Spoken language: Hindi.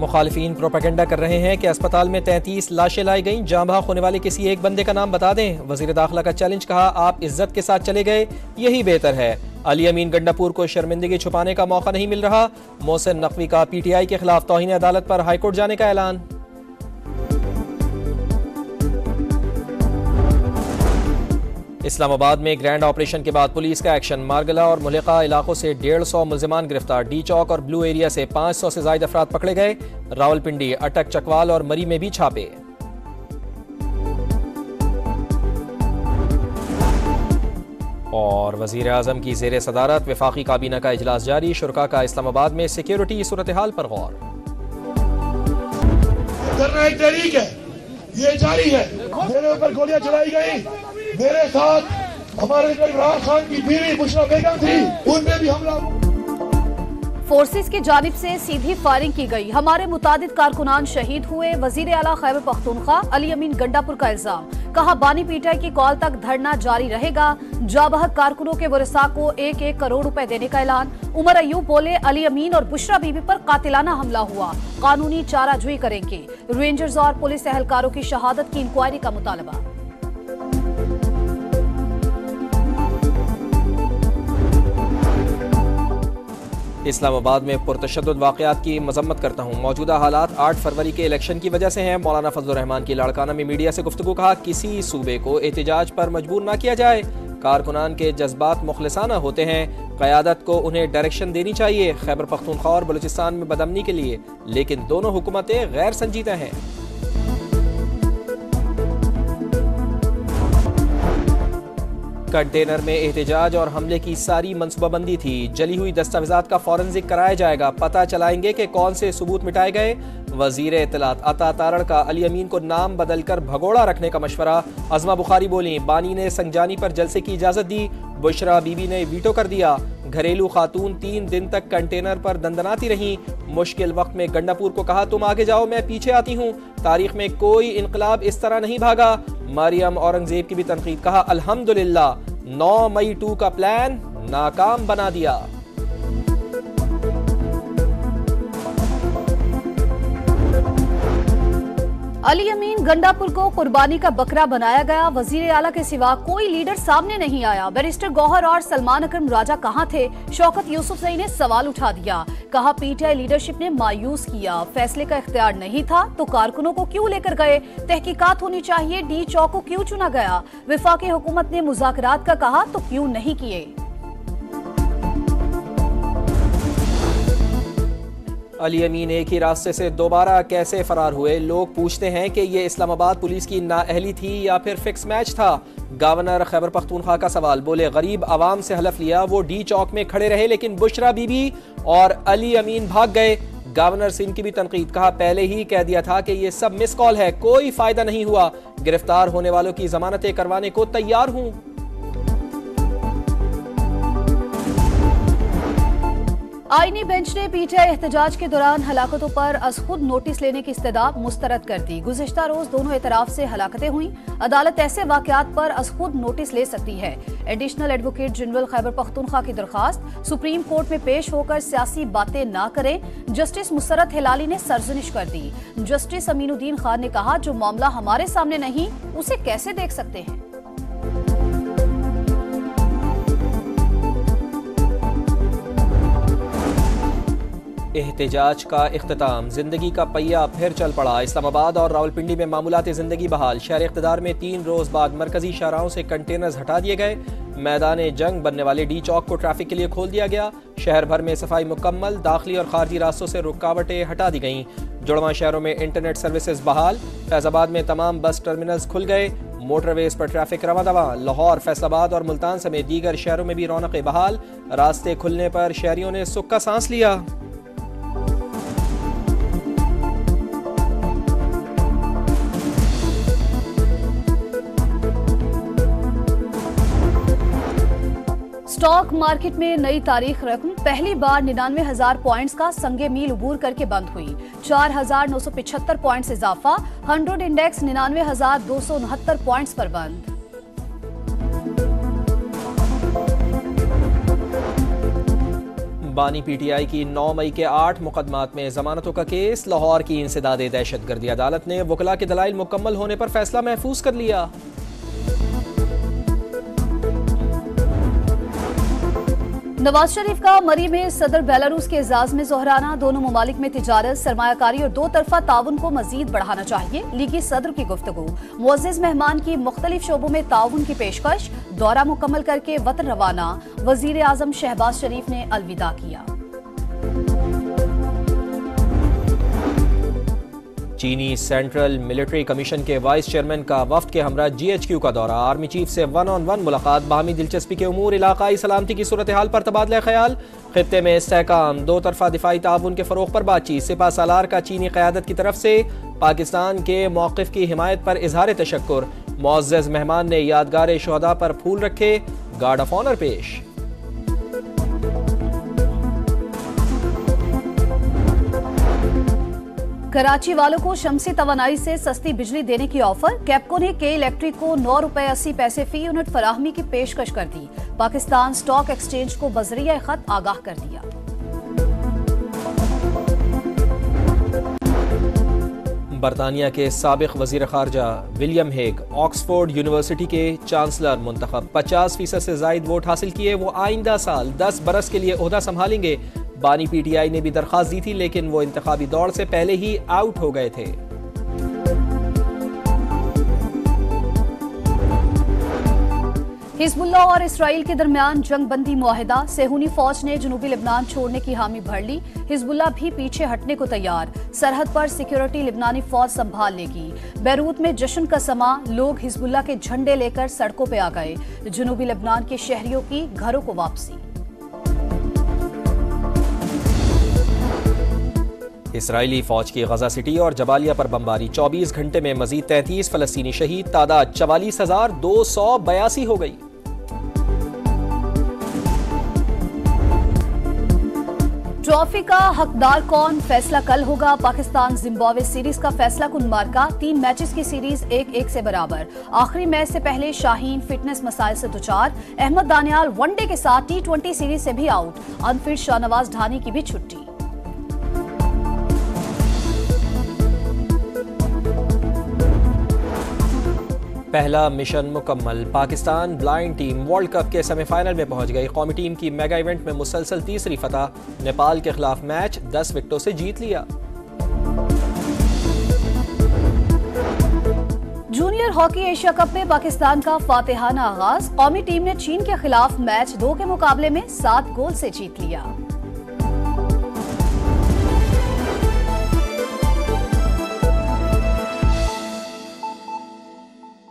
मुखालिफिन प्रोपेगेंडा कर रहे हैं कि अस्पताल में 33 लाशें लाई गईं। जाँ बहक होने वाले किसी एक बंदे का नाम बता दें। वजीर दाखिला का चैलेंज, कहा आप इज्जत के साथ चले गए, यही बेहतर है। अली अमीन गंडापुर को शर्मिंदगी छुपाने का मौका नहीं मिल रहा। मोहसिन नकवी का PTI के खिलाफ तौहीन अदालत पर हाईकोर्ट जाने का ऐलान। इस्लामाबाद में ग्रैंड ऑपरेशन के बाद पुलिस का एक्शन। मारगला और मुल्का इलाकों से 150 मुल्जिमान गिरफ्तार। डी चौक और ब्लू एरिया से 500 से ज्यादा अफराद पकड़े गए। रावलपिंडी, अटक, चकवाल और मरी में भी छापे। और वजीर आजम की जेर सदारत वफाकी काबीना का इजलास जारी। शुरका का इस्लामाबाद में सिक्योरिटी सूरत हाल पर गौर। करना एक तहरीक है, ये जारी है। मेरे ऊपर गोलियां चलाई गई, मेरे साथ हमारे इमरान खान की बीवी बुशरा बेगम थी, उन पे भी हमला। फोर्सेस की जानिब से सीधी फायरिंग की गई। हमारे मुतादिद कारकुनान शहीद हुए। वजीर आला खैबर पख्तूनख्वा अली अमीन गंडापुर का इल्जाम, कहा बानी PTI की कॉल तक धरना जारी रहेगा। जाबहक कारकुनों के वरसा को 1-1 करोड़ रुपए देने का ऐलान। उमर अयूब बोले अली अमीन और बुशरा बीबी पर कातिलाना हमला हुआ, कानूनी चाराजोई करेंगे। रेंजर्स और पुलिस एहलकारों की शहादत की इंक्वायरी का मुतालबा। इस्लामाबाद में पुरतशद्दुद वाक़यात की मजम्मत करता हूँ। मौजूदा हालात 8 फरवरी के इलेक्शन की वजह से हैं। मौलाना फजलुर रहमान की लाड़काना में मीडिया से गुफ्तगू, कहा किसी सूबे को एहतजाज पर मजबूर ना किया जाए। कारकुनान के जज्बात मुखलिसाना होते हैं, क़यादत को उन्हें डायरेक्शन देनी चाहिए। खैबर पख्तूनख्वा और बलूचिस्तान में बदअमनी के लिए, लेकिन दोनों हुकूमतें गैर संजीदा हैं। कंटेनर में एहतजाज और हमले की सारी मंसूबाबंदी थी। जली हुई दस्तावेजात का फॉरेंसिक कराया जाएगा। पता चलाएंगे कि कौन से सबूत मिटाए गए। वजीर इत्तलात अता तारड़ का अली अमीन को नाम बदलकर भगोड़ा रखने का मशवरा। अज़मा बुखारी बोली, बानी ने संगजानी पर जलसे की इजाजत दी, बुशरा बीबी ने वीटो कर दिया। घरेलू खातून 3 दिन तक कंटेनर पर दंदनाती रहीं। मुश्किल वक्त में गंडापुर को कहा तुम आगे जाओ, मैं पीछे आती हूँ। तारीख में कोई इनकलाब इस तरह नहीं भागा। मरियम औरंगजेब की भी तनकीद, कहा अल्हम्दुलिल्लाह 9 मई 2 का प्लान नाकाम बना दिया। अली अमीन गंडापुर को कुर्बानी का बकरा बनाया गया। वजीर आला के सिवा कोई लीडर सामने नहीं आया। बैरिस्टर गौहर और सलमान अकरम राजा कहां थे? शौकत यूसुफजई ने सवाल उठा दिया, कहा PTI लीडरशिप ने मायूस किया। फैसले का इख्तियार नहीं था तो कारकुनों को क्यों लेकर गए? तहकीकात होनी चाहिए। डी चौक को क्यों चुना गया? वफाकी हुकूमत ने मुज़ाकरात का कहा तो क्यों नहीं किए? अली अमीन एक ही रास्ते से दोबारा कैसे फरार हुए? लोग पूछते हैं कि ये इस्लामाबाद पुलिस की नाअहली थी या फिर फिक्स मैच था। गवर्नर खैबर पख्तूनख्वा का सवाल, बोले गरीब आवाम से हलफ लिया, वो डी चौक में खड़े रहे लेकिन बुशरा बीबी और अली अमीन भाग गए। गवर्नर सिंह की भी तनकीद, कहा पहले ही कह दिया था कि ये सब मिस कॉल है, कोई फायदा नहीं हुआ। गिरफ्तार होने वालों की जमानतें करवाने को तैयार हूं। आईनी बेंच ने PTI एहतजाज के दौरान हलाकतों पर अज खुद नोटिस लेने की इस्तदा मुस्तरद कर दी। गुज़िश्ता रोज दोनों एतराफ से हलाकतें हुई। अदालत ऐसे वाकयात पर अज खुद नोटिस ले सकती है। Additional advocate general Khyber Pakhtunkhwa की दरखास्त, सुप्रीम कोर्ट में पेश होकर सियासी बातें ना करें। जस्टिस मुसरत हिलाली ने सरजनिश कर दी। जस्टिस अमीनुद्दीन खान ने कहा जो मामला हमारे सामने नहीं उसे कैसे देख सकते हैं। एहतजाज का इख्तिताम, जिंदगी का पहिया फिर चल पड़ा। इस्लामाबाद और रावलपिंडी में मामूलात जिंदगी बहाल। शहर इख्तिदार में 3 रोज बाद मरकजी शाहराहों से कंटेनर्स हटा दिए गए। मैदान जंग बनने वाले डी चौक को ट्रैफिक के लिए खोल दिया गया। शहर भर में सफाई मुकम्मल। दाखिली और खारजी रास्तों से रुकावटें हटा दी गईं। जुड़वा शहरों में इंटरनेट सर्विसेज बहाल। फैजाबाद में तमाम बस टर्मिनल्स खुल गए। मोटरवेज पर ट्रैफिक रवा दवा। लाहौर, फैसलाबाद और मुल्तान समेत दीगर शहरों में भी रौनकें बहाल। रास्ते खुलने पर शहरियों ने सुख का सांस लिया। स्टॉक मार्केट में नई तारीख रकम, पहली बार 99,000 पॉइंट्स का संगे मील उबूर करके बंद हुई। 4,975 पॉइंट्स इजाफा। 100 इंडेक्स 99,269 पॉइंट्स पर बंद। बानी पीटीआई की 9 मई के 8 मुकदमात में जमानतों का केस। लाहौर की इंसदादे दहशतगर्दी अदालत ने वकला के दलाइल मुकम्मल होने पर फैसला महफूज कर लिया। नवाज शरीफ का मरी में सदर बेलारूस के एजाज में जोहराना। दोनों ममालिक में तिजारत, सरमायाकारी और दो तरफा ताउन को मजीद बढ़ाना चाहिए। लीगी सदर की गुफ्तगू। मुअज़्ज़िज़ मेहमान की मुख्तलिफ शोबों में ताउन की पेशकश। दौरा मुकम्मल करके वतन रवाना। वजीर आजम शहबाज शरीफ ने अलविदा किया। चीनी सेंट्रल मिलिट्री कमीशन के वाइस चेयरमैन का वफ्द के हमरा GHQ का दौरा। आर्मी चीफ से 1-on-1 मुलाकात। बाहमी दिलचस्पी के उमूर, इलाकाई सलामती की सूरत हाल पर तबादला ख्याल। खित्ते में इस्तेहकाम, दो तरफा दिफाई ताउन के फरोग पर बातचीत। सिपा सालार का चीनी क़यादत की तरफ से पाकिस्तान के मौक़िफ़ की हिमायत पर इजहार तशक्कुर। मुअज़्ज़िज़ मेहमान ने यादगार शोहदा पर फूल रखे। गार्ड ऑफ ऑनर पेश। कराची वालों को शमसी तवानाई से सस्ती बिजली देने की ऑफर। कैपको ने के इलेक्ट्रिक को 9 रुपए 80 पैसे फी यूनिट फराहमी की पेशकश कर दी। पाकिस्तान स्टॉक एक्सचेंज को बजरिया खत आगाह कर दिया। बरतानिया के साबिक वजीर खारजा विलियम हेग ऑक्सफोर्ड यूनिवर्सिटी के चांसलर मुंतखब। 50% से जायद वोट हासिल किए। वो आइंदा साल 10 बरस के लिए ओहदा संभालेंगे। बानी पीटीआई ने भी दरखास्त दी थी, लेकिन वो इंतखाबी दौड़ से पहले ही आउट हो गए थे। हिजबुल्लाह और इसराइल के दरमियान जंगबंदी मुआहिदा। सेहूनी फौज ने जनूबी लेबनान छोड़ने की हामी भर ली। हिजबुल्लाह भी पीछे हटने को तैयार। सरहद पर सिक्योरिटी लेबनानी फौज संभाल लेगी। बैरूत में जश्न का समा। लोग हिजबुल्लाह के झंडे लेकर सड़कों पर आ गए। जनूबी लेबनान के शहरियों की घरों को वापसी। इसराइली फौज की गजा सिटी और जबालिया पर बमबारी। 24 घंटे में मजीद 33 फलस्तीनी शहीद। तादाद 44,282 हो गई। ट्रॉफी का हकदार कौन, फैसला कल होगा। पाकिस्तान जिम्बाब्वे सीरीज का फैसला कुन मार्का। 3 मैचेस की सीरीज 1-1 से बराबर। आखिरी मैच से पहले शाहीन फिटनेस मसाइल से दुचार। अहमद दानियाल वनडे के साथ T20 सीरीज से भी आउट। अनफिट शाहनवाज ढानी की भी छुट्टी। पहला मिशन मुकम्मल। Pakistan blind team world cup के सेमीफाइनल में पहुंच गई। कौमी टीम की मेगा इवेंट में मुसलसल तीसरी फतह। नेपाल के खिलाफ मैच 10 विकेटों से जीत लिया। जूनियर हॉकी एशिया कप में पाकिस्तान का फातिहाना आगाज। कौमी टीम ने चीन के खिलाफ मैच 2 के मुकाबले में 7 गोल से जीत लिया।